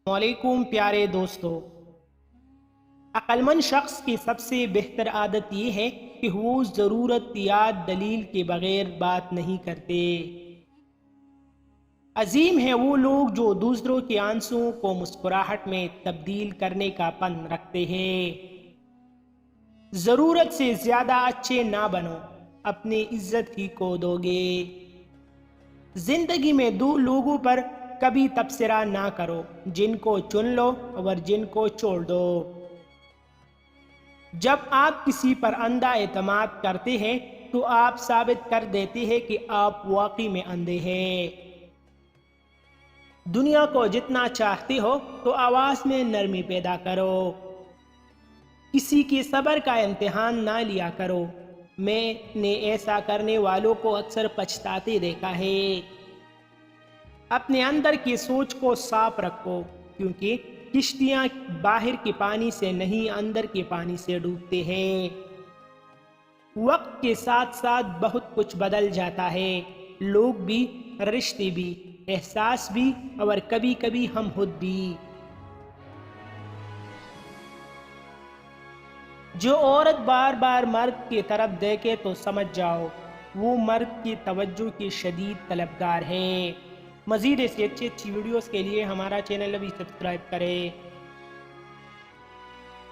वालेकुम प्यारे दोस्तों। अक्लमंद शख्स की सबसे बेहतर आदत ये है कि वो ज़रूरत या दलील के बगैर बात नहीं करते। अजीम है वो लोग जो दूसरों के आंसुओं को मुस्कुराहट में तब्दील करने का पन रखते हैं। ज़रूरत से ज़्यादा अच्छे ना बनो, अपनी इज्जत ही को दोगे। जिंदगी में दो लोगों पर कभी तबसरा ना करो, जिनको चुन लो और जिनको छोड़ दो। जब आप किसी पर अंधा एतमाद करते हैं तो आप साबित कर देते हैं कि आप वाकई में अंधे हैं। दुनिया को जितना चाहते हो तो आवाज में नरमी पैदा करो। किसी के सब्र का इम्तिहान ना लिया करो। मैंने ऐसा करने वालों को अक्सर पछताते देखा है। अपने अंदर की सोच को साफ रखो, क्योंकि किश्तियां बाहर के पानी से नहीं अंदर के पानी से डूबते हैं। वक्त के साथ साथ बहुत कुछ बदल जाता है, लोग भी, रिश्ते भी, एहसास भी और कभी कभी हम खुद भी। जो औरत बार बार मर्द की तरफ देखे तो समझ जाओ वो मर्द की तवज्जो की शदीद तलबगार है। मज़ीद ऐसी अच्छी वीडियोस के लिए हमारा चैनल अभी सब्सक्राइब करें।